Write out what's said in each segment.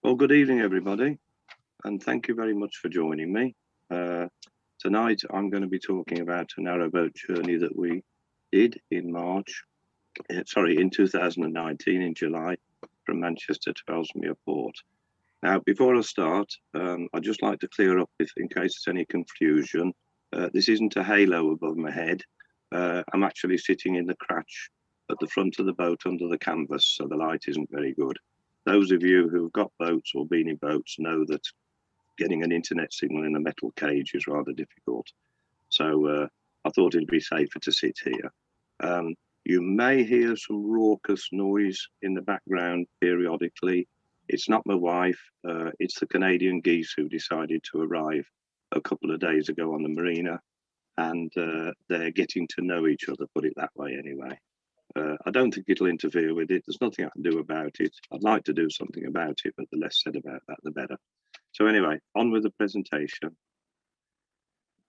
Well, good evening, everybody, and thank you very much for joining me. Tonight, I'm going to be talking about a narrowboat journey that we did in in 2019, in July, from Manchester to Ellesmere Port. Now, before I start, I'd just like to clear up, in case there's any confusion, this isn't a halo above my head. I'm actually sitting in the cratch at the front of the boat under the canvas, so the light isn't very good. Those of you who've got boats or been in boats know that getting an internet signal in a metal cage is rather difficult. So I thought it'd be safer to sit here. You may hear some raucous noise in the background periodically. It's not my wife, it's the Canadian geese who decided to arrive a couple of days ago on the marina, and they're getting to know each other, put it that way anyway. I don't think it'll interfere with it. There's nothing I can do about it. I'd like to do something about it, but the less said about that, the better. So anyway, on with the presentation.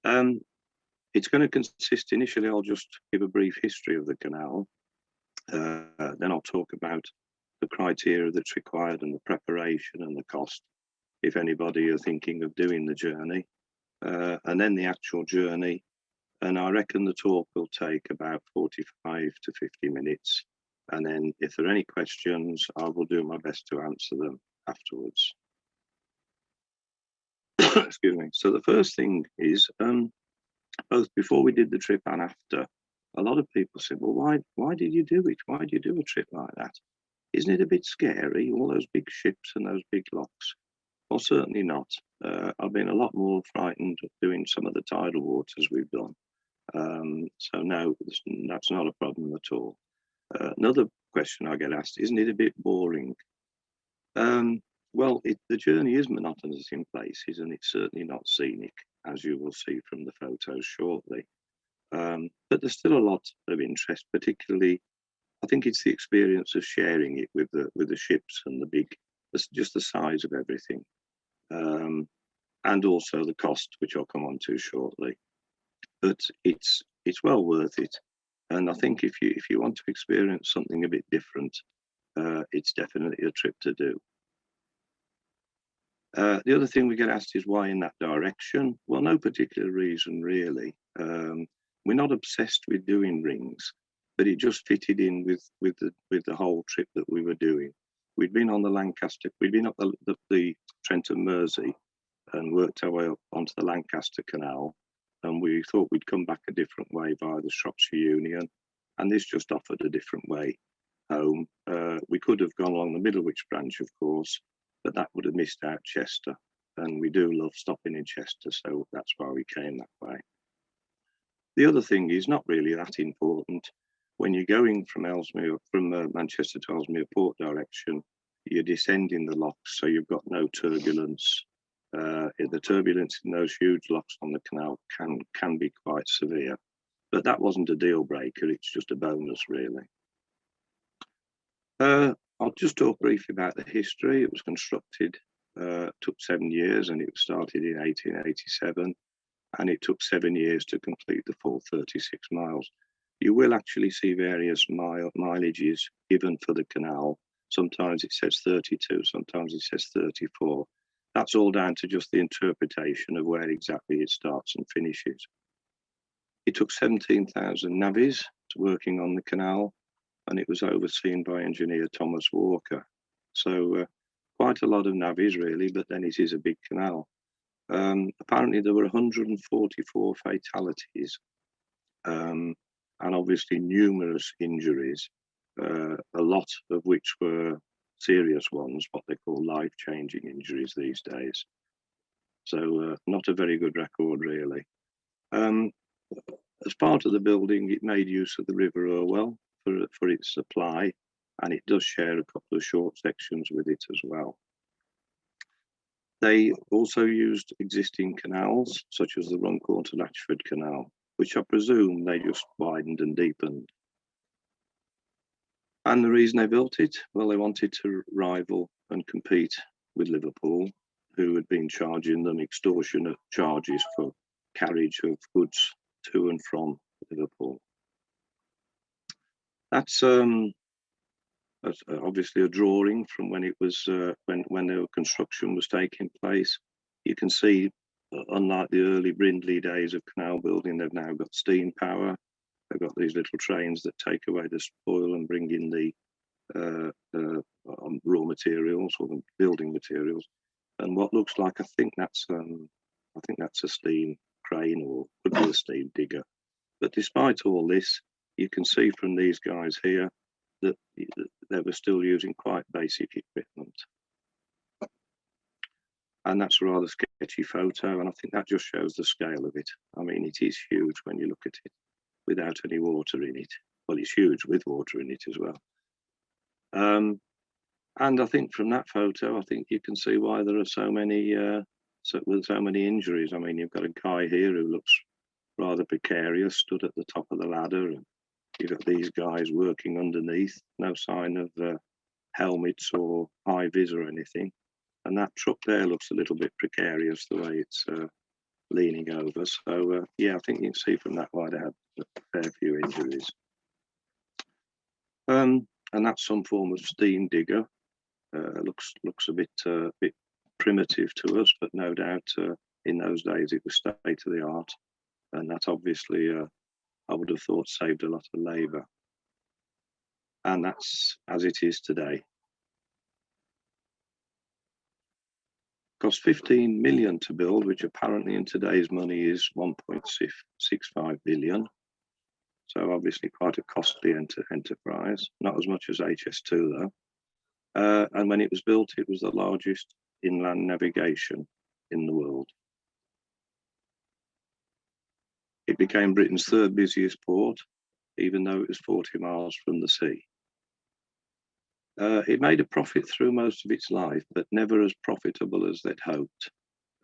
It's going to consist, initially, I'll just give a brief history of the canal. Then I'll talk about the criteria that's required and the preparation and the cost, if anybody are thinking of doing the journey. And then the actual journey. And I reckon the talk will take about 45 to 50 minutes. And then if there are any questions, I will do my best to answer them afterwards. Excuse me. So the first thing is, both before we did the trip and after, a lot of people said, well, why did you do it? Why do you do a trip like that? Isn't it a bit scary, all those big ships and those big locks? Well, certainly not. I've been a lot more frightened doing some of the tidal waters we've done. So no, that's not a problem at all. Another question I get asked, isn't it a bit boring? Well, the journey is monotonous in places, and it's certainly not scenic, as you will see from the photos shortly. But there's still a lot of interest, particularly, I think it's the experience of sharing it with the ships and just the size of everything. And also the cost, which I'll come on to shortly. But it's well worth it. And I think if you want to experience something a bit different, it's definitely a trip to do. The other thing we get asked is why in that direction? Well, no particular reason really. We're not obsessed with doing rings, but it just fitted in with the whole trip that we were doing. We'd been on the Lancaster, we'd been up the Trent and Mersey and worked our way up onto the Lancaster Canal. And we thought we'd come back a different way via the Shropshire Union. And this just offered a different way home. We could have gone along the Middlewich branch, of course, but that would have missed out Chester. And we do love stopping in Chester, so that's why we came that way. The other thing is not really that important. When you're going from Manchester to Ellesmere Port direction, you're descending the locks, so you've got no turbulence. The turbulence in those huge locks on the canal can be quite severe, but that wasn't a deal breaker. It's just a bonus, really. I'll just talk briefly about the history. It was constructed, took 7 years, and it was started in 1887, and it took 7 years to complete the full 36 miles. You will actually see various mileages given for the canal. Sometimes it says 32, sometimes it says 34. That's all down to just the interpretation of where exactly it starts and finishes. It took 17,000 navvies working on the canal, and it was overseen by engineer Thomas Walker. So quite a lot of navvies really, but then it is a big canal. Apparently there were 144 fatalities, and obviously numerous injuries, a lot of which were serious ones, what they call life-changing injuries these days. So not a very good record, really. As part of the building, it made use of the River Irwell for its supply, and it does share a couple of short sections with it as well. They also used existing canals, such as the Runcorn to Latchford Canal, which I presume they just widened and deepened. And the reason they built it, well, they wanted to rival and compete with Liverpool, who had been charging them extortionate charges for carriage of goods to and from Liverpool. That's obviously a drawing from when it was when the construction was taking place. You can see, unlike the early Brindley days of canal building, they've now got steam power. They've got these little trains that take away the spoil and bring in the raw materials or the building materials. And what looks like, I think that's a steam crane, or could be a steam digger. But despite all this, you can see from these guys here that they were still using quite basic equipment. And that's a rather sketchy photo, and I think that just shows the scale of it. I mean, it is huge when you look at it without any water in it. Well, it's huge with water in it as well. And I think from that photo, I think you can see why there are so many injuries. I mean, you've got a guy here who looks rather precarious, stood at the top of the ladder, and you've got these guys working underneath, no sign of helmets or high vis or anything. And that truck there looks a little bit precarious the way it's leaning over. So yeah, I think you can see from that why they had a fair few injuries. And that's some form of steam digger. Looks a bit primitive to us, but no doubt in those days it was state of the art, and that obviously I would have thought saved a lot of labour. And that's as it is today. Cost 15 million to build, which apparently in today's money is 1.65 billion. So obviously quite a costly enterprise, not as much as HS2 though. And when it was built, it was the largest inland navigation in the world. It became Britain's third busiest port, even though it was 40 miles from the sea. It made a profit through most of its life, but never as profitable as they'd hoped.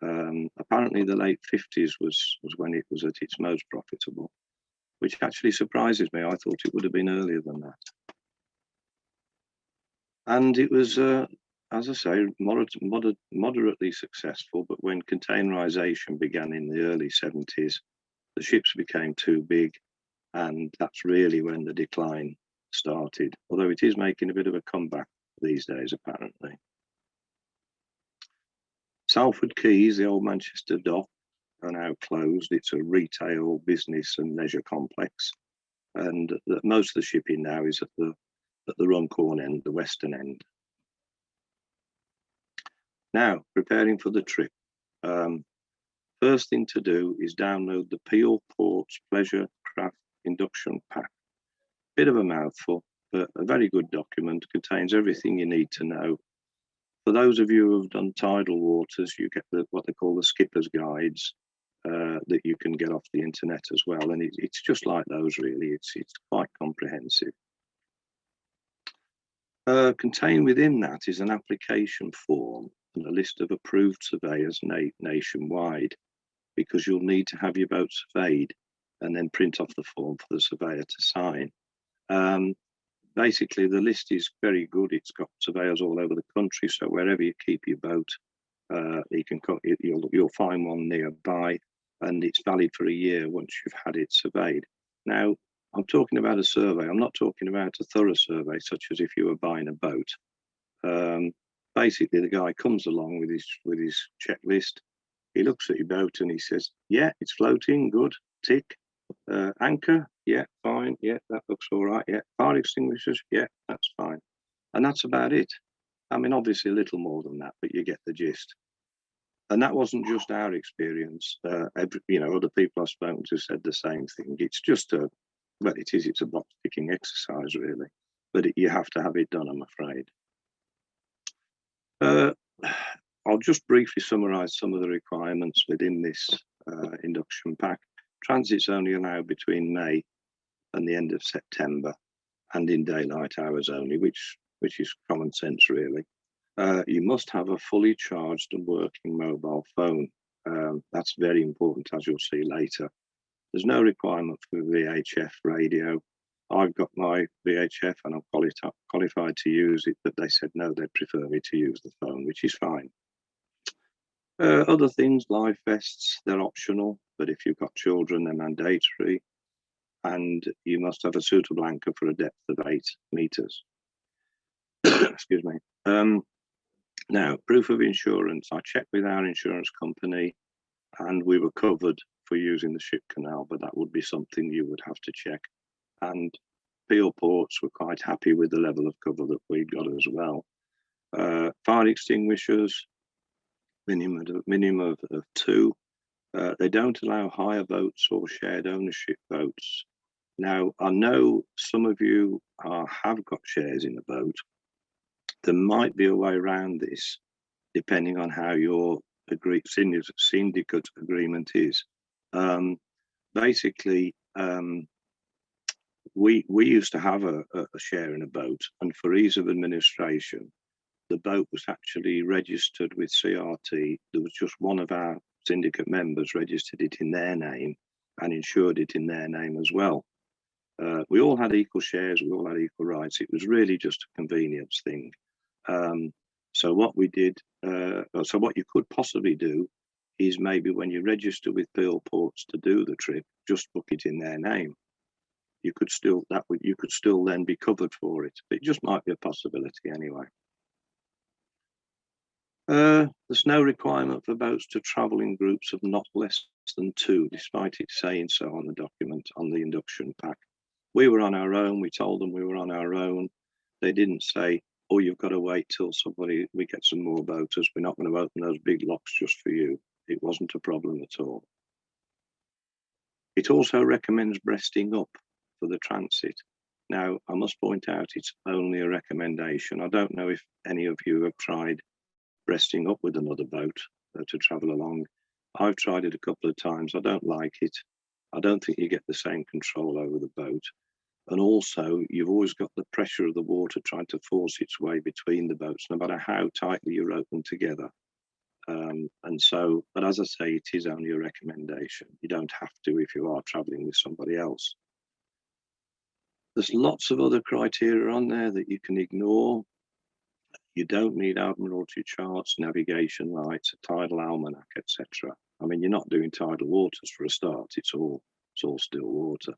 Apparently the late 50s was when it was at its most profitable, which actually surprises me. I thought it would have been earlier than that. And it was, as I say, moderately successful, but when containerization began in the early 70s, the ships became too big, and that's really when the decline started, although it is making a bit of a comeback these days, apparently. Salford Quays, the old Manchester dock, are now closed. It's a retail, business and leisure complex, and most of the shipping now is at the Runcorn end, the western end. Now, preparing for the trip. First thing to do is download the Peel Ports Pleasure Craft Induction Pack. Bit of a mouthful, but a very good document, contains everything you need to know. For those of you who have done tidal waters, you get what they call the skipper's guides that you can get off the internet as well. And it's just like those, really. It's quite comprehensive. Contained within that is an application form and a list of approved surveyors nationwide, because you'll need to have your boat surveyed and then print off the form for the surveyor to sign. Basically, the list is very good. It's got surveyors all over the country, so wherever you keep your boat, you'll find one nearby, and it's valid for a year once you've had it surveyed. Now, I'm talking about a survey. I'm not talking about a thorough survey, such as if you were buying a boat. Basically, the guy comes along with his checklist. He looks at your boat and he says, "Yeah, it's floating, good, tick. Anchor, yeah, fine, yeah, that looks all right, yeah. Fire extinguishers, yeah, that's fine." And that's about it. I mean, obviously a little more than that, but you get the gist. And that wasn't just our experience. Other people I've spoken to said the same thing. It's just it's a box ticking exercise, really, but you have to have it done, I'm afraid. I'll just briefly summarize some of the requirements within this induction pack. Transit's only allowed between May and the end of September, and in daylight hours only, which is common sense, really. You must have a fully charged and working mobile phone. That's very important, as you'll see later. There's no requirement for VHF radio. I've got my VHF and I'm qualified to use it, but they said no, they'd prefer me to use the phone, which is fine. Other things, life vests, they're optional, but if you've got children, they're mandatory. And you must have a suitable anchor for a depth of 8 meters. Excuse me. Now, proof of insurance. I checked with our insurance company, and we were covered for using the ship canal, but that would be something you would have to check. And Peel Ports were quite happy with the level of cover that we got as well. Fire extinguishers, minimum of 2. They don't allow hire boats or shared ownership boats. Now, I know some of you have got shares in a boat. There might be a way around this, depending on how your syndicate agreement is. Basically, we used to have a share in a boat, and for ease of administration, the boat was actually registered with CRT. There was just one of our syndicate members registered it in their name and insured it in their name as well. We all had equal shares, we all had equal rights. It was really just a convenience thing. So what we did, so what you could possibly do is maybe when you register with Peel Ports to do the trip, just book it in their name. You could still then be covered for it. It just might be a possibility anyway. There's no requirement for boats to travel in groups of not less than 2, despite it saying so on the document, on the induction pack. We were on our own. We told them we were on our own. They didn't say, oh, you've got to wait till we get some more boaters. We're not going to open those big locks just for you. It wasn't a problem at all. It also recommends breasting up for the transit. Now, I must point out it's only a recommendation. I don't know if any of you have tried breasting up with another boat to travel along. I've tried it a couple of times. I don't like it. I don't think you get the same control over the boat. And also, you've always got the pressure of the water trying to force its way between the boats, no matter how tightly you rope them together. But as I say, it is only a recommendation. You don't have to if you are traveling with somebody else. There's lots of other criteria on there that you can ignore. You don't need Admiralty charts, navigation lights, a tidal almanac, etc. I mean, you're not doing tidal waters for a start. It's all still water.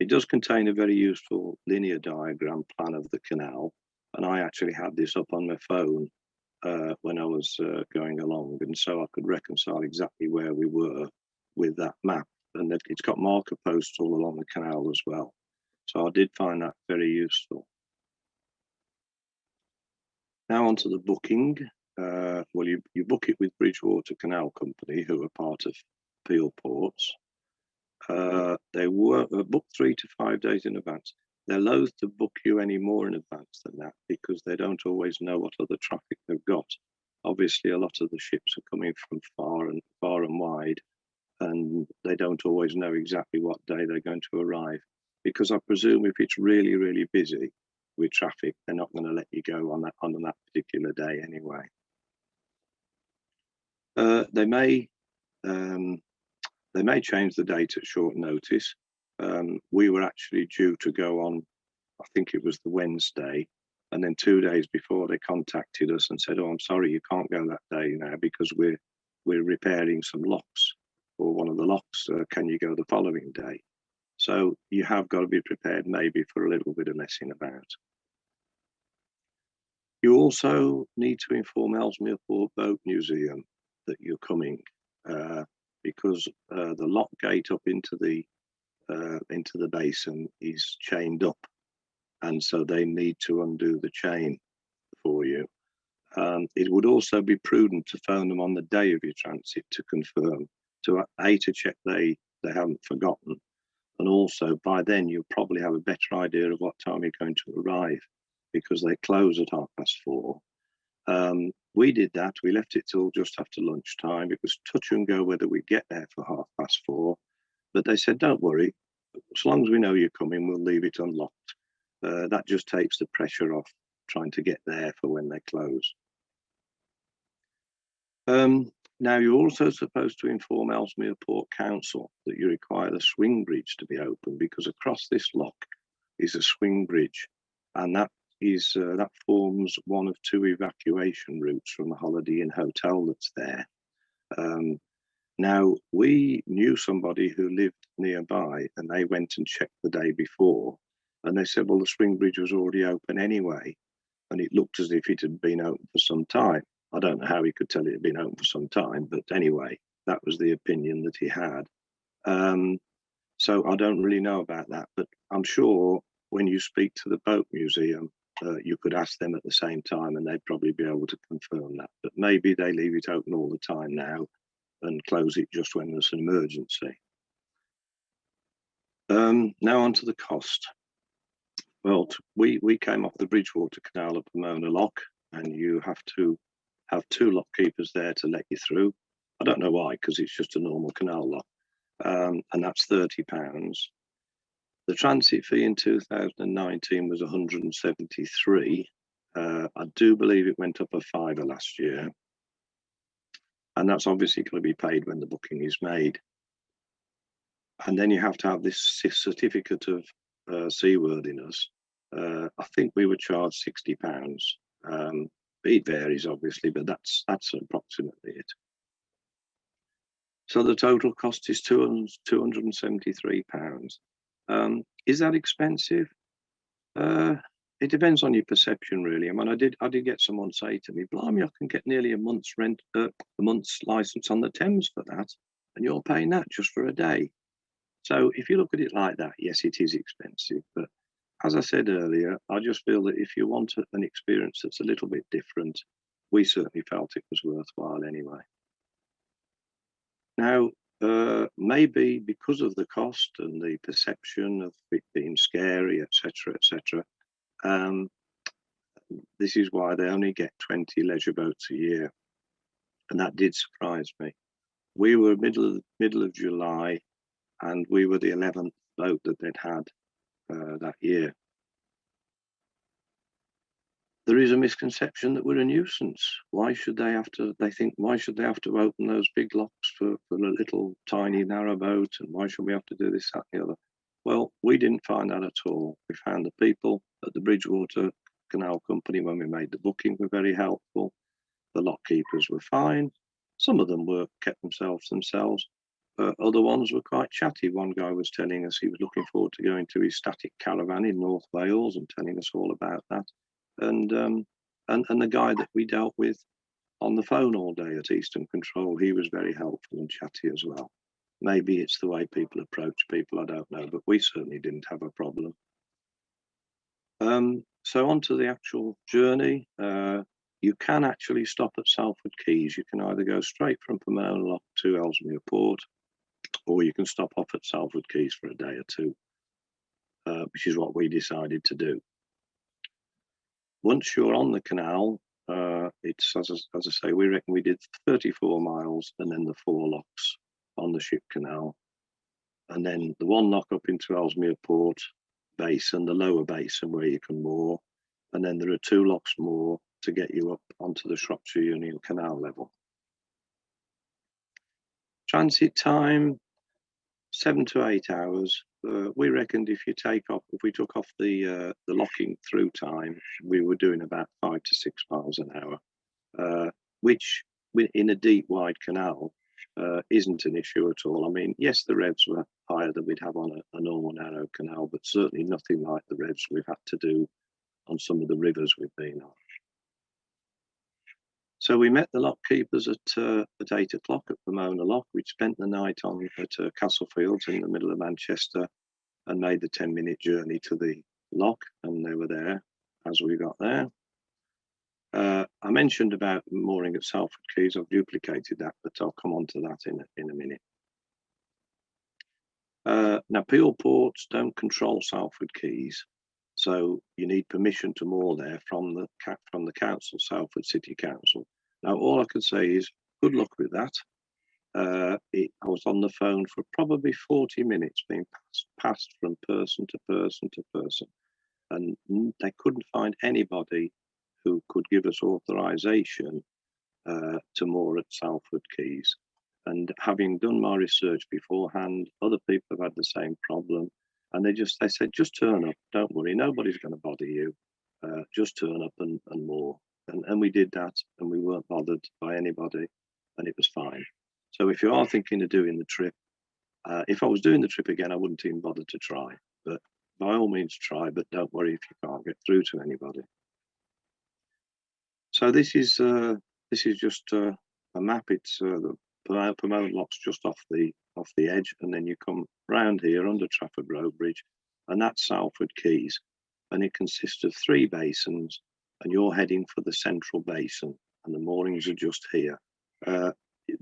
It does contain a very useful linear diagram plan of the canal, and I actually had this up on my phone when I was going along, and so I could reconcile exactly where we were with that map. And it's got marker posts all along the canal as well. So I did find that very useful. Now onto the booking. Well, you book it with Bridgewater Canal Company, who are part of Peel Ports. They were booked 3 to 5 days in advance. They're loath to book you any more in advance than that because they don't always know what other traffic they've got. Obviously, a lot of the ships are coming from far and wide, and they don't always know exactly what day they're going to arrive. Because I presume if it's really, really busy with traffic, they're not going to let you go on that particular day anyway. They may change the date at short notice. We were actually due to go on, I think it was the Wednesday, and then 2 days before they contacted us and said, oh, I'm sorry, you can't go that day now because we're repairing some locks, or one of the locks, can you go the following day? So you have got to be prepared maybe for a little bit of messing about. You also need to inform Ellesmere Port Boat Museum that you're coming, because the lock gate up into the basin is chained up, and so they need to undo the chain for you. It would also be prudent to phone them on the day of your transit to confirm, to check they haven't forgotten, and also by then you'll probably have a better idea of what time you're going to arrive, because they close at 4:30. We did that. We left it till just after lunchtime. It was touch and go whether we get there for 4:30, but they said, don't worry, as long as we know you're coming, we'll leave it unlocked. That just takes the pressure off trying to get there for when they close. Now, you're also supposed to inform Ellesmere Port Council that you require the swing bridge to be open, because across this lock is a swing bridge, and that forms one of 2 evacuation routes from the Holiday Inn Hotel that's there. Now, we knew somebody who lived nearby, and they went and checked the day before, and they said, well, the swing bridge was already open anyway. and it looked as if it had been open for some time. I don't know how he could tell it had been open for some time, but anyway, that was the opinion that he had. So I don't really know about that, but I'm sure when you speak to the boat museum, you could ask them at the same time and they'd probably be able to confirm that. But maybe they leave it open all the time now and close it just when there's an emergency. Now on to the cost. Well, we came off the Bridgewater Canal at Pomona Lock, and you have to have 2 lock keepers there to let you through. I don't know why, because it's just a normal canal lock, and that's £30. The transit fee in 2019 was 173. I do believe it went up a £5 last year, and that's obviously going to be paid when the booking is made. And then you have to have this certificate of seaworthiness. I think we were charged £60. It varies obviously, but that's approximately it. So the total cost is £273. Is that expensive? It depends on your perception, really. I mean, I did get someone say to me, "Blimey, I can get nearly a month's rent, a month's license on the Thames for that, and you're paying that just for a day." So if you look at it like that, yes, it is expensive. But as I said earlier, I just feel that if you want an experience that's a little bit different, we certainly felt it was worthwhile anyway. Now, maybe because of the cost and the perception of it being scary, etc., etc., this is why they only get 20 leisure boats a year, and that did surprise me. We were middle of July, and we were the 11th boat that they'd had that year. There is a misconception that we're a nuisance. Why should they have to? They think, why should they have to open those big locks for a little tiny narrow boat? And why should we have to do this, that, and the other? Well, we didn't find that at all. We found the people at the Bridgewater Canal Company when we made the booking were very helpful. The lock keepers were fine. Some of them kept themselves. Other ones were quite chatty. One guy was telling us he was looking forward to going to his static caravan in North Wales and telling us all about that. And the guy that we dealt with on the phone all day at Eastern Control, he was very helpful and chatty as well. Maybe it's the way people approach people, I don't know, but we certainly didn't have a problem. So on to the actual journey. You can actually stop at Salford Quays. You can either go straight from Pomona Lock to Ellesmere Port, or you can stop off at Salford Quays for a day or two, which is what we decided to do. Once you're on the canal, it's, as I say, we reckon we did 34 miles and then the 4 locks on the Ship Canal. And then the 1 lock up into Ellesmere Port Basin, the lower basin where you can moor. And then there are 2 locks more to get you up onto the Shropshire Union Canal level. Transit time, 7 to 8 hours. We reckoned if we took off the locking through time, we were doing about 5 to 6 miles an hour, which in a deep, wide canal isn't an issue at all. I mean, yes, the revs were higher than we'd have on a normal narrow canal, but certainly nothing like the revs we've had to do on some of the rivers we've been on. So we met the lock keepers at 8 o'clock at Pomona Lock. We'd spent the night at Castlefields in the middle of Manchester and made the 10-minute journey to the lock, and they were there as we got there. I mentioned about mooring at Salford Quays. I've duplicated that, but I'll come on to that in a minute. Now, Peel ports don't control Salford Quays, so you need permission to moor there from the council, Salford City Council. Now, all I can say is good luck with that. I was on the phone for probably 40 minutes being passed from person to person to person, and they couldn't find anybody who could give us authorization to moor at Salford Quays. And having done my research beforehand, other people have had the same problem. And they said, just turn up, don't worry, nobody's going to bother you. Just turn up and moor. And we did that, and we weren't bothered by anybody, and it was fine. So if you are thinking of doing the trip, if I was doing the trip again, I wouldn't even bother to try. But by all means try, but don't worry if you can't get through to anybody. So this is just a map. It's the Pomone Lock's just off the edge, and then you come round here under Trafford Road Bridge, and that's Salford Quays, and it consists of 3 basins, and you're heading for the central basin, and the moorings are just here.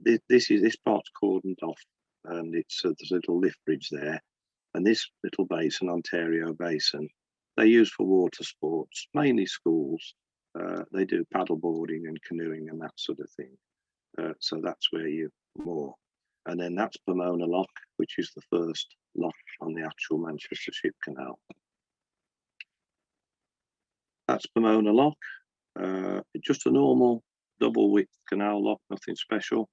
This part's cordoned off, and there's a little lift bridge there, and this little basin, Ontario Basin, they use for water sports, mainly schools. They do paddle boarding and canoeing and that sort of thing. So that's where you moor. And then that's Pomona Lock, which is the first lock on the actual Manchester Ship Canal. That's Pomona Lock. Just a normal double width canal lock, nothing special.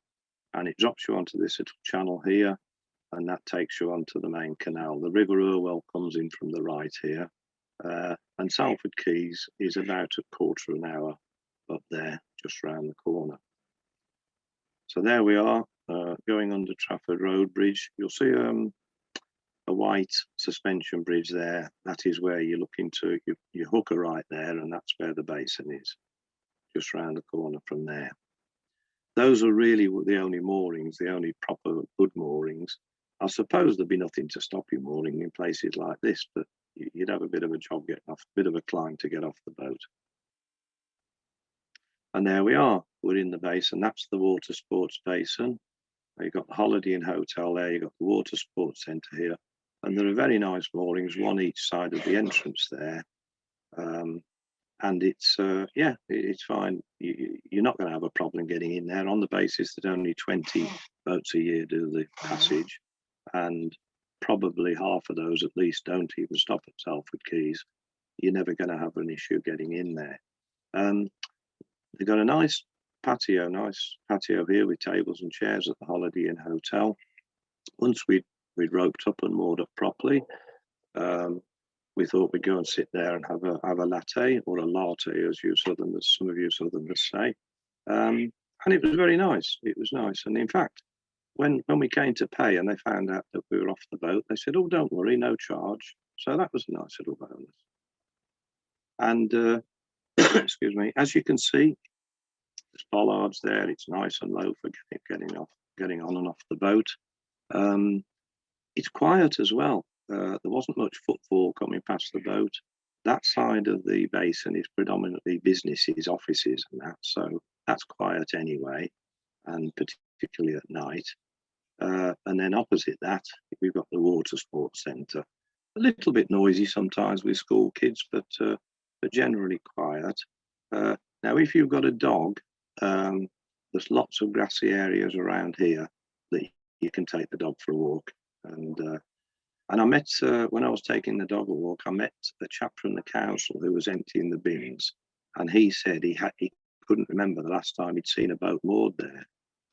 And it drops you onto this little channel here, and that takes you onto the main canal. The River Irwell comes in from the right here. And Salford Quays is about a quarter of an hour up there, just round the corner. So there we are, going under Trafford Road Bridge. You'll see a white suspension bridge there. That is where you're looking to, you hook a right there, and that's where the basin is, just round the corner from there. Those are really the only moorings, the only proper good moorings. I suppose there'd be nothing to stop you mooring in places like this, but you'd have a bit of a job getting off, a bit of a climb to get off the boat. And there we are, we're in the basin. That's the water sports basin. You've got the Holiday Inn Hotel there, you've got the water sports centre here, and there are very nice moorings, one each side of the entrance there. And it's, yeah, it's fine. You're not going to have a problem getting in there, on the basis that only 20 boats a year do the passage, and probably half of those at least don't even stop at Salford Quays. You're never going to have an issue getting in there. They've got a nice patio here with tables and chairs at the Holiday Inn Hotel. Once we'd roped up and moored up properly, we thought we'd go and sit there and have a latte, or a latte, as some of you Southerners say. And it was very nice. It was nice. And in fact, when we came to pay and they found out that we were off the boat, they said, "Oh, don't worry, no charge." So that was a nice little bonus. And excuse me, as you can see, there's bollards there. It's nice and low for getting on and off the boat. It's quiet as well. There wasn't much footfall coming past the boat. That side of the basin is predominantly businesses, offices and that, so that's quiet anyway, and particularly at night. And then opposite that, we've got the water sports centre. A little bit noisy sometimes with school kids, but generally quiet. Now, if you've got a dog, there's lots of grassy areas around here that you can take the dog for a walk. And I met, when I was taking the dog a walk, I met a chap from the council who was emptying the bins, and he said he couldn't remember the last time he'd seen a boat moored there.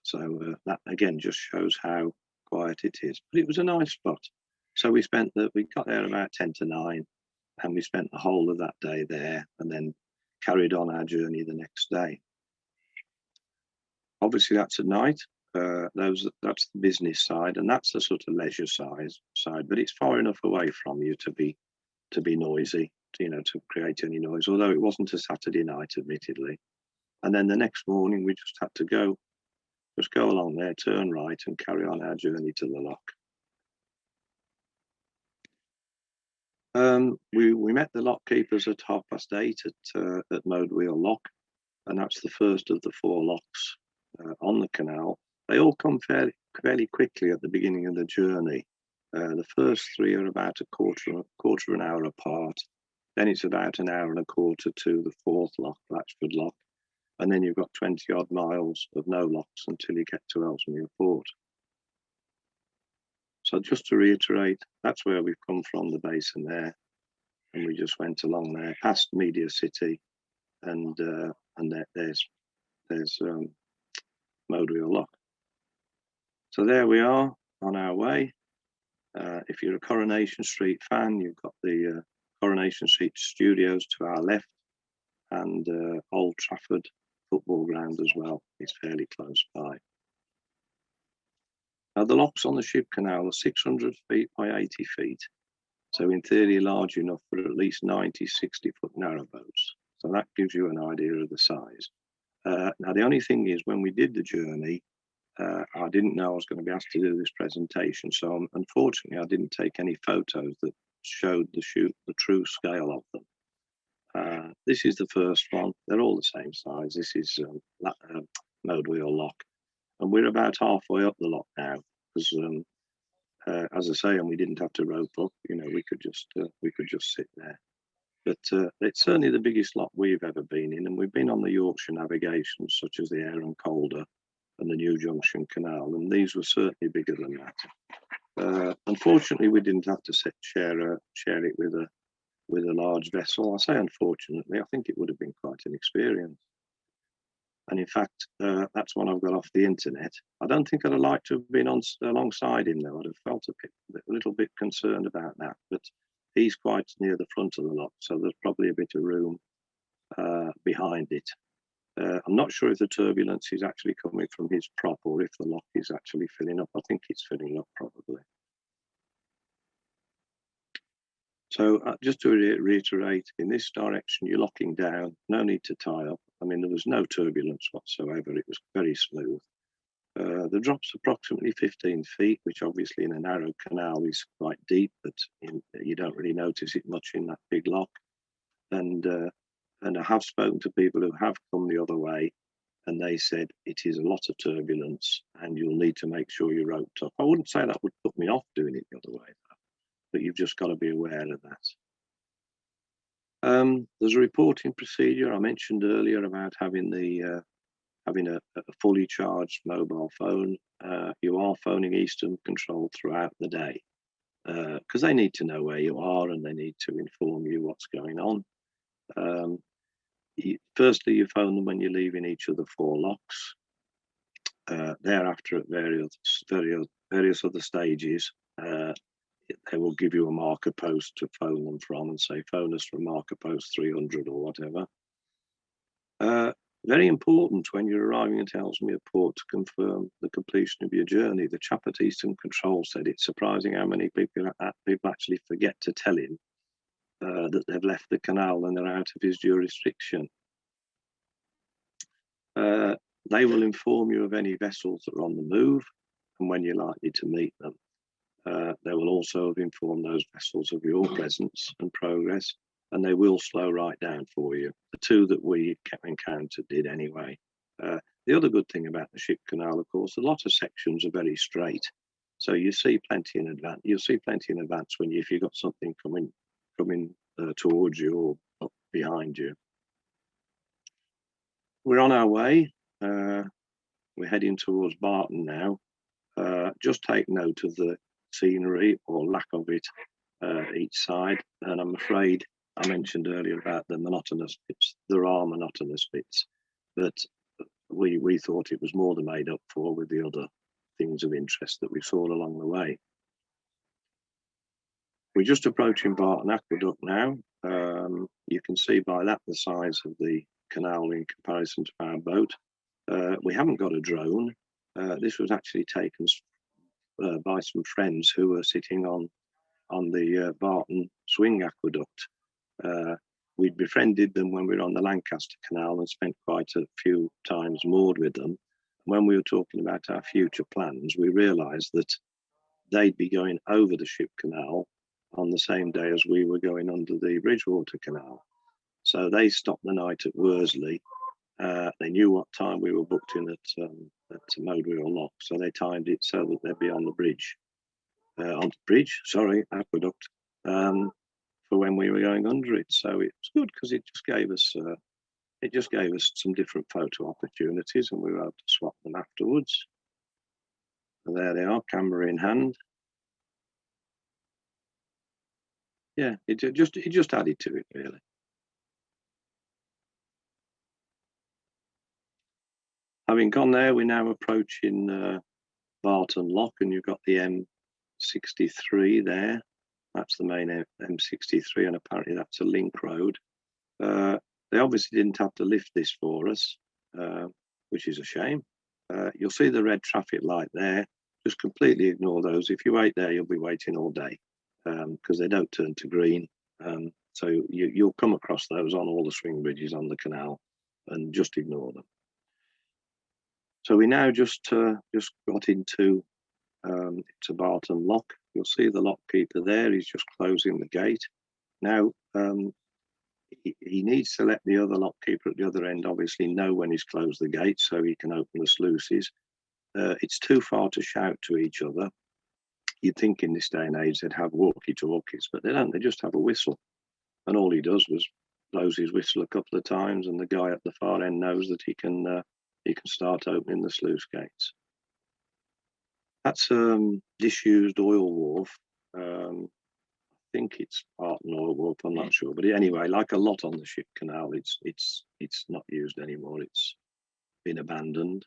So that again just shows how quiet it is. But it was a nice spot. So we got there about 10 to 9, and we spent the whole of that day there, and then carried on our journey the next day. Obviously, that's at night. That's the business side, and that's the sort of leisure side. But it's far enough away from you to be noisy, to create any noise. Although it wasn't a Saturday night, admittedly. And then the next morning, we just had to go along there, turn right, and carry on our journey to the lock. We met the lock keepers at 8:30 at Modewheel Lock, and that's the first of the 4 locks on the canal. They all come fairly quickly at the beginning of the journey. The first 3 are about a quarter of an hour apart. Then it's about an hour and a quarter to the 4th lock, Lichfield Lock. And then you've got 20 odd miles of no locks until you get to Ellesmere Port. So just to reiterate, that's where we've come from, the basin there. And we just went along there, past Media City, and there's Modewheel Lock. So there we are on our way. If you're a Coronation Street fan, you've got the Coronation Street Studios to our left, and Old Trafford football ground as well. It's fairly close by. Now, the locks on the Ship Canal are 600 feet by 80 feet. So in theory, large enough for at least 90, 60-foot narrowboats. So that gives you an idea of the size. Now, the only thing is, when we did the journey, I didn't know I was going to be asked to do this presentation. So unfortunately, I didn't take any photos that showed the true scale of them. This is the first one. They're all the same size. This is mode wheel lock. And we're about halfway up the lock now, because as I say, and we didn't have to rope up. You know, we could just sit there. But it's certainly the biggest lock we've ever been in, and we've been on the Yorkshire navigations, such as the Aaron Calder and the New Junction Canal, and these were certainly bigger than that. Unfortunately, we didn't have to share it with a large vessel. I say unfortunately, I think it would have been quite an experience. And in fact, that's one I've got off the internet. I don't think I'd have liked to have been alongside him, though. I'd have felt a little bit concerned about that. But he's quite near the front of the lock, so there's probably a bit of room behind it. I'm not sure if the turbulence is actually coming from his prop or if the lock is actually filling up. I think it's filling up, probably. So just to reiterate, in this direction, you're locking down, no need to tie up. I mean, there was no turbulence whatsoever. It was very smooth. The drop's approximately 15 feet, which obviously in a narrow canal is quite deep, but you don't really notice it much in that big lock. And I have spoken to people who have come the other way, and they said it is a lot of turbulence and you'll need to make sure you're roped up. I wouldn't say that would put me off doing it the other way, though, but you've just got to be aware of that. There's a reporting procedure I mentioned earlier about having a fully charged mobile phone. You are phoning Eastern Control throughout the day because they need to know where you are and they need to inform you what's going on. Firstly, you phone them when you're leaving each of the 4 locks. Thereafter, at various other stages, they will give you a marker post to phone them from and say, phone us from marker post 300 or whatever. Very important when you're arriving at Ellesmere Port to confirm the completion of your journey. The chap at Eastern Control said it's surprising how many people actually forget to tell him that they've left the canal and they're out of his jurisdiction. They will inform you of any vessels that are on the move and when you're likely to meet them. They will also have informed those vessels of your presence and progress, and they will slow right down for you. The 2 that we encountered did anyway. The other good thing about the Ship Canal, of course, a lot of sections are very straight, so you see plenty in advance. You'll see plenty in advance if you've got something coming towards you or up behind you. We're on our way. We're heading towards Barton now. Just take note of the scenery or lack of it each side. And I'm afraid I mentioned earlier about the monotonous bits. There are monotonous bits, but we thought it was more than made up for with the other things of interest that we saw along the way. We're just approaching Barton Aqueduct now. You can see by that the size of the canal in comparison to our boat. We haven't got a drone. This was actually taken by some friends who were sitting on the Barton Swing Aqueduct. We'd befriended them when we were on the Lancaster Canal and spent quite a few times moored with them. When we were talking about our future plans, we realised that they'd be going over the Ship Canal on the same day as we were going under the Bridgewater Canal. So they stopped the night at Worsley. They knew what time we were booked in at Mowbray Lock, so they timed it so that they'd be on the aqueduct, for when we were going under it. So it was good because it just gave us some different photo opportunities, and we were able to swap them afterwards. And there they are, camera in hand. Yeah, it just added to it, really. Having gone there, we're now approaching Barton Lock, and you've got the M63 there. That's the main M63, and apparently that's a link road. They obviously didn't have to lift this for us, which is a shame. You'll see the red traffic light there. Just completely ignore those. If you wait there, you'll be waiting all day because they don't turn to green. So you'll come across those on all the swing bridges on the canal, and just ignore them. So we now just got into Barton Lock. You'll see the lock keeper there. He's just closing the gate. Now he needs to let the other lock keeper at the other end obviously know when he's closed the gate, so he can open the sluices. It's too far to shout to each other. You'd think in this day and age they'd have walkie-talkies, but they don't. They just have a whistle, and all he does was blows his whistle a couple of times, and the guy at the far end knows that he can start opening the sluice gates. That's disused oil wharf. I think it's Barton Oil Wharf. I'm not sure, but anyway, like a lot on the Ship Canal, it's not used anymore. It's been abandoned.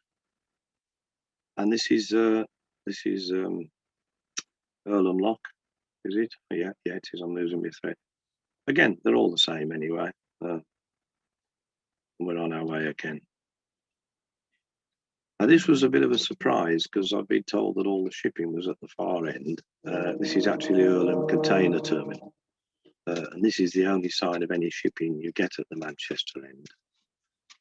And this is Earlham Lock, is it? Yeah, it is. I'm losing my thread. Again, they're all the same anyway. We're on our way again. Now, this was a bit of a surprise because I've been told that all the shipping was at the far end. This is actually Earlham Container Terminal. And this is the only sign of any shipping you get at the Manchester end.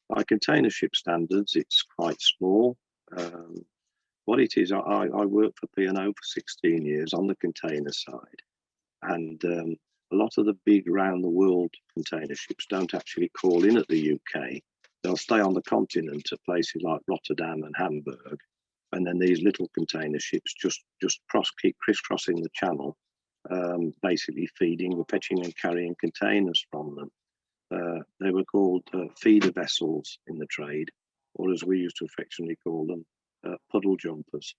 By container ship standards, it's quite small. What it is, I worked for P&O for 16 years on the container side. And a lot of the big round-the-world container ships don't actually call in at the UK. They'll stay on the continent at places like Rotterdam and Hamburg. And then these little container ships just keep crisscrossing the channel, basically fetching and carrying containers from them. They were called feeder vessels in the trade, or as we used to affectionately call them, puddle jumpers.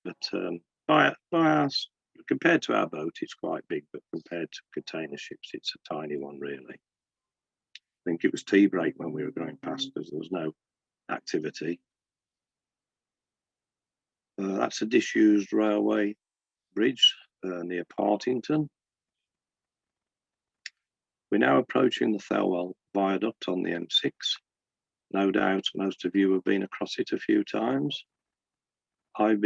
But by us, compared to our boat, it's quite big, but compared to container ships, it's a tiny one, really. I think it was tea break when we were going past because there was no activity. That's a disused railway bridge near Partington. We're now approaching the Thelwell Viaduct on the M6. No doubt most of you have been across it a few times. Over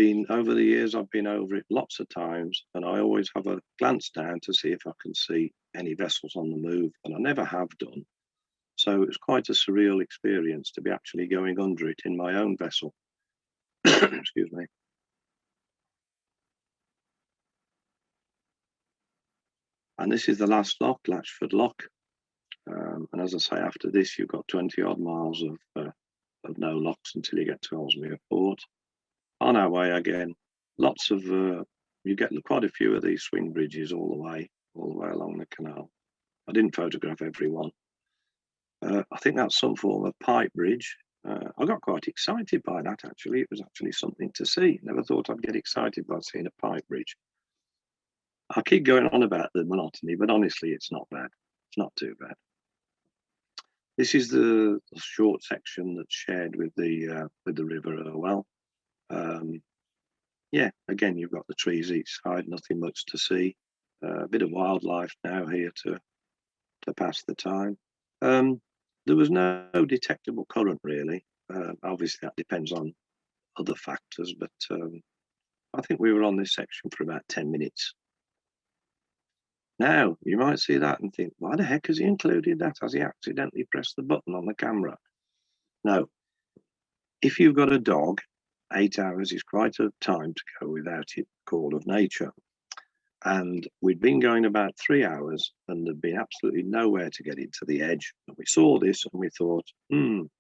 the years, I've been over it lots of times, and I always have a glance down to see if I can see any vessels on the move, and I never have done. So it was quite a surreal experience to be actually going under it in my own vessel. Excuse me. And this is the last lock, Lichfield Lock. And as I say, after this, you've got 20 odd miles of no locks until you get to Ellesmere Port. On our way again, lots of, you get quite a few of these swing bridges all the way along the canal. I didn't photograph every one. I think that's some form of pipe bridge. I got quite excited by that, actually. It was actually something to see. Never thought I'd get excited by seeing a pipe bridge. I keep going on about the monotony, but honestly, it's not bad. It's not too bad. This is the short section that's shared with the River Irwell. Yeah, again, you've got the trees each side, nothing much to see. A bit of wildlife now here to pass the time. There was no detectable current, really. Obviously, that depends on other factors, but I think we were on this section for about 10 minutes. Now, you might see that and think, why the heck has he included that? Has he accidentally pressed the button on the camera? No. If you've got a dog, 8 hours is quite a time to go without it, call of nature. And we'd been going about 3 hours and there'd been absolutely nowhere to get into the edge. And we saw this and we thought,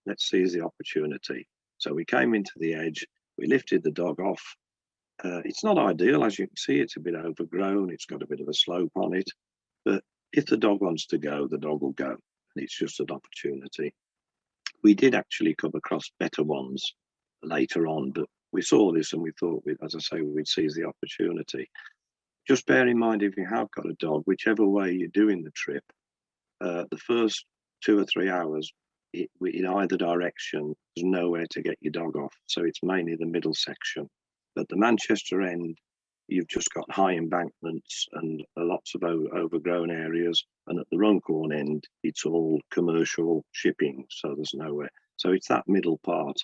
let's seize the opportunity. So we came into the edge, we lifted the dog off. It's not ideal, as you can see, it's a bit overgrown, it's got a bit of a slope on it. But if the dog wants to go, the dog will go. And it's just an opportunity. We did actually come across better ones later on, but we saw this and we thought, as I say, we'd seize the opportunity. Just bear in mind, if you have got a dog, whichever way you're doing the trip, the first 2 or 3 hours, in either direction, there's nowhere to get your dog off. So it's mainly the middle section. At the Manchester end, you've just got high embankments and lots of overgrown areas. And at the Runcorn end, it's all commercial shipping, so there's nowhere. So it's that middle part.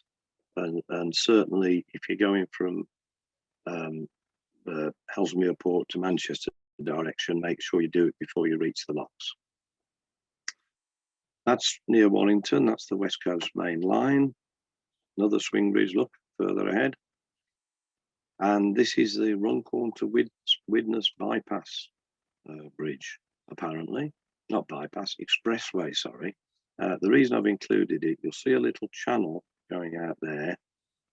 And certainly, if you're going from Ellesmere Port to Manchester direction, make sure you do it before you reach the locks. That's near Wallington. That's the West Coast Main Line. Another swing bridge, look, further ahead. And this is the Runcorn to Widnes bypass bridge, apparently. Not bypass, expressway, sorry. The reason I've included it, you'll see a little channel going out there.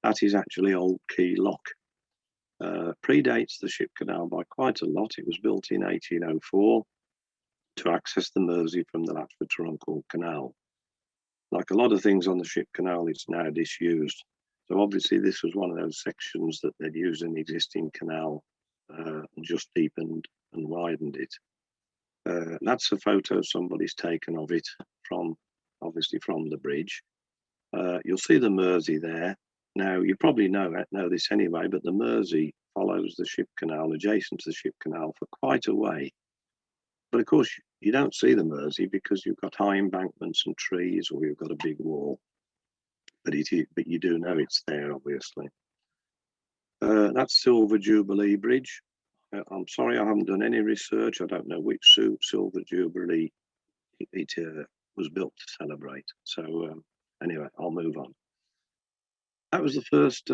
That is actually old Quay Lock. Predates the Ship Canal by quite a lot. It was built in 1804 to access the Mersey from the Latford to Runcorn Canal. Like a lot of things on the Ship Canal, it's now disused. So obviously this was one of those sections that they'd used an existing canal and just deepened and widened it. That's a photo somebody's taken of it obviously from the bridge. You'll see the Mersey there. Now, you probably know this anyway, but the Mersey follows the Ship Canal, adjacent to the Ship Canal for quite a way. But of course, you don't see the Mersey because you've got high embankments and trees, or you've got a big wall. But you do know it's there, obviously. That's Silver Jubilee Bridge. I'm sorry, I haven't done any research. I don't know which Silver Jubilee it was built to celebrate. So anyway, I'll move on. That was the first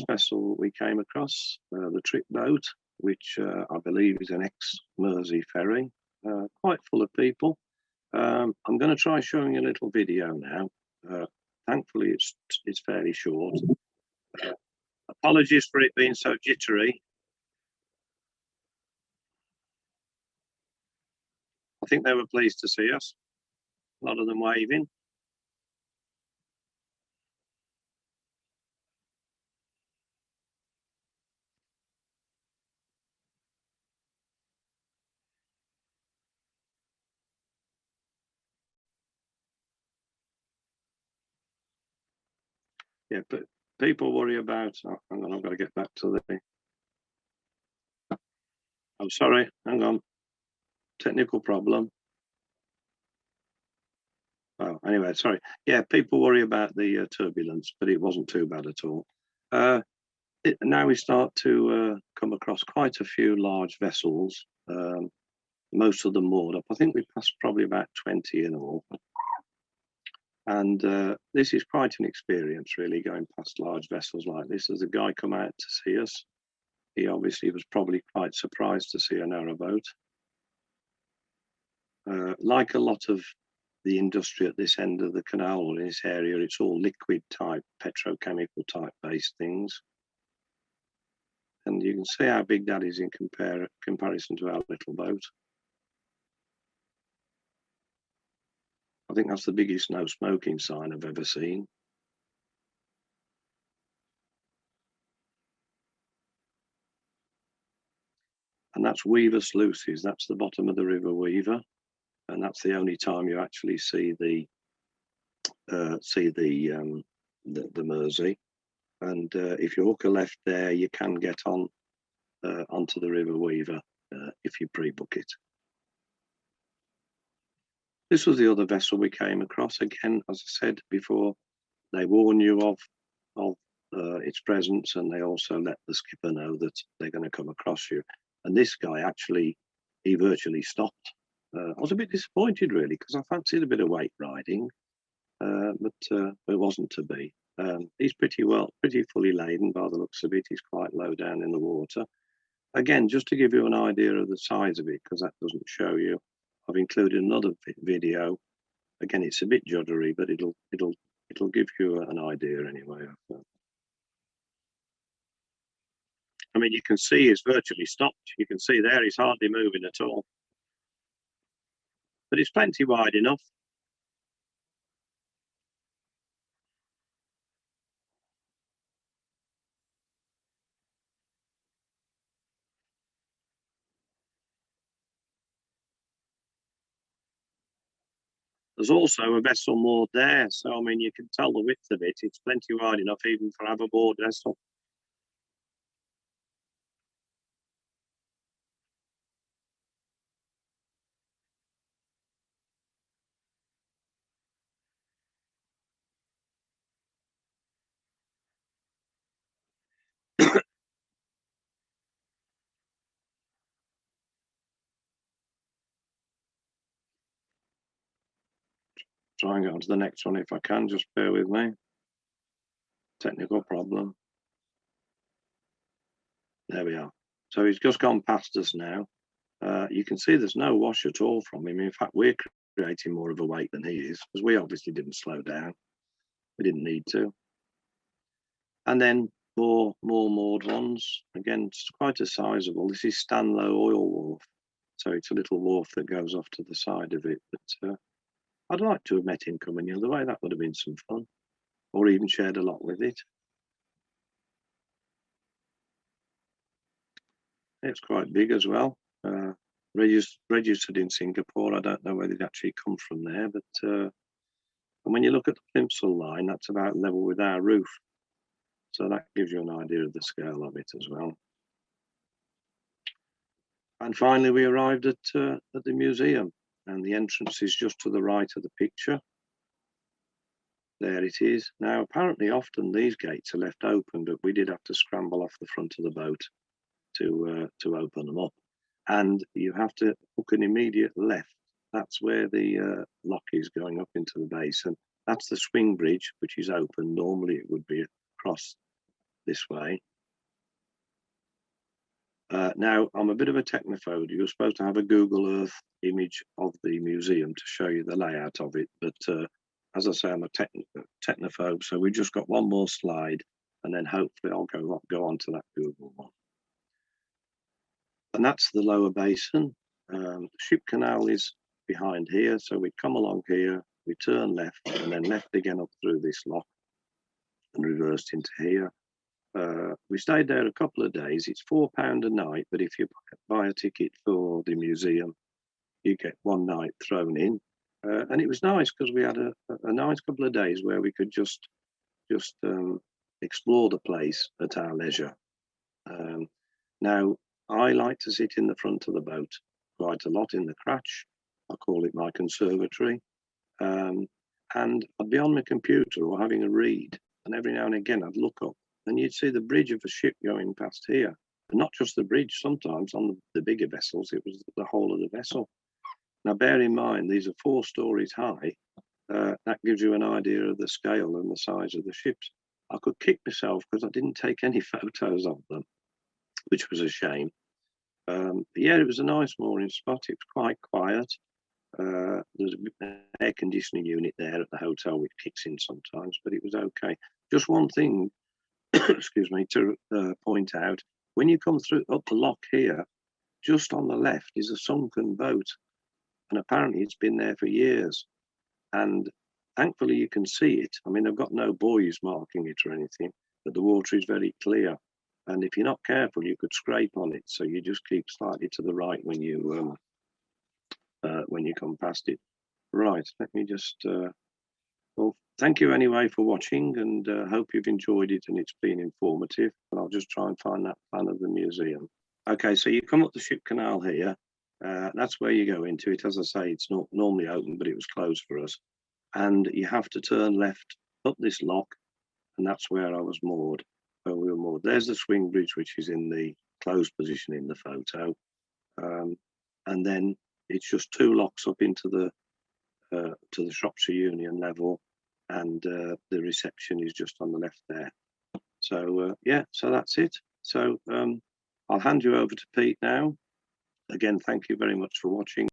vessel we came across, the Trip Boat, which I believe is an ex-Mersey ferry, quite full of people. I'm going to try showing you a little video now. Thankfully, it's fairly short. Apologies for it being so jittery. I think they were pleased to see us. A lot of them waving. Yeah, but people worry about. Oh, hang on, I've got to get back to the. I'm sorry, hang on. Technical problem. Oh, anyway, sorry. Yeah, people worry about the turbulence, but it wasn't too bad at all. Now we start to come across quite a few large vessels, most of them moored up. I think we passed probably about 20 in all. And this is quite an experience, really, going past large vessels like this. As a guy come out to see us, he obviously was probably quite surprised to see a narrowboat. Like a lot of the industry at this end of the canal or in this area, it's all liquid type, petrochemical type based things. And you can see how big that is in comparison to our little boat. I think that's the biggest no smoking sign I've ever seen. And that's Weaver Sluices. That's the bottom of the River Weaver, and that's the only time you actually see the Mersey. And if you hook a left there, you can get on onto the River Weaver if you pre-book it. This was the other vessel we came across. Again, as I said before, they warn you of its presence, and they also let the skipper know that they're going to come across you. And this guy actually, he virtually stopped. I was a bit disappointed, really, because I fancied a bit of weight riding, but it wasn't to be. He's pretty fully laden by the looks of it. He's quite low down in the water. Again, just to give you an idea of the size of it, because that doesn't show you, I've included another video. Again, it's a bit juddery, but it'll give you an idea anyway. I mean, you can see he's virtually stopped. You can see there he's hardly moving at all. But it's plenty wide enough. There's also a vessel moored there, so I mean, you can tell the width of it. It's plenty wide enough even for a hoverboard vessel. try and get on to the next one if I can. Just bear with me. Technical problem. There we are. So he's just gone past us now. You can see there's no wash at all from him. In fact, we're creating more of a wake than he is, because we obviously didn't slow down. We didn't need to. And then more moored ones. Again, it's quite a sizable. This is Stanlow Oil Wharf. So it's a little wharf that goes off to the side of it. But I'd like to have met him coming the other way. That would have been some fun. Or even shared a lot with it. It's quite big as well. Registered in Singapore. I don't know whether it actually come from there, but and when you look at the plimsoll line, that's about level with our roof. So that gives you an idea of the scale of it as well. And finally, we arrived at the museum, and the entrance is just to the right of the picture. There it is. Now, apparently, often these gates are left open, but we did have to scramble off the front of the boat to open them up. And you have to hook an immediate left. That's where the lock is going up into the basin. That's the swing bridge, which is open. Normally, it would be across this way. Now, I'm a bit of a technophobe. You're supposed to have a Google Earth image of the museum to show you the layout of it. But as I say, I'm a technophobe. So we've just got one more slide, and then hopefully I'll go on to that Google one. And that's the lower basin. The Ship Canal is behind here. So we come along here, we turn left, and then left again up through this lock and reversed into here. We stayed there a couple of days. It's £4 a night, but if you buy a ticket for the museum, you get one night thrown in. And it was nice because we had a nice couple of days where we could just explore the place at our leisure. Now, I like to sit in the front of the boat quite a lot in the cratch. I call it my conservatory. And I'd be on my computer or having a read. And every now and again, I'd look up and you'd see the bridge of a ship going past here. And not just the bridge, sometimes on the bigger vessels, it was the whole of the vessel. Now, bear in mind, these are 4 stories high. That gives you an idea of the scale and the size of the ships. I could kick myself because I didn't take any photos of them, which was a shame. But yeah, it was a nice mooring spot. It was quite quiet. There's an air conditioning unit there at the hotel, which kicks in sometimes, but it was okay. Just one thing, excuse me, to point out, when you come through up the lock here, just on the left is a sunken boat. And apparently it's been there for years. And thankfully you can see it. I mean, I've got no buoys marking it or anything, but the water is very clear. And if you're not careful, you could scrape on it. So you just keep slightly to the right when you come past it. Right, let me just, well, thank you anyway for watching, and hope you've enjoyed it and it's been informative. And I'll just try and find that plan of the museum. Okay, so you come up the Ship Canal here. That's where you go into it. As I say, it's not normally open, but it was closed for us. And you have to turn left up this lock, and that's where I was moored. Where we were moored. There's the swing bridge, which is in the closed position in the photo. And then it's just 2 locks up into the to the Shropshire Union level, and the reception is just on the left there. So yeah, so that's it. So I'll hand you over to Pete now. Again, thank you very much for watching.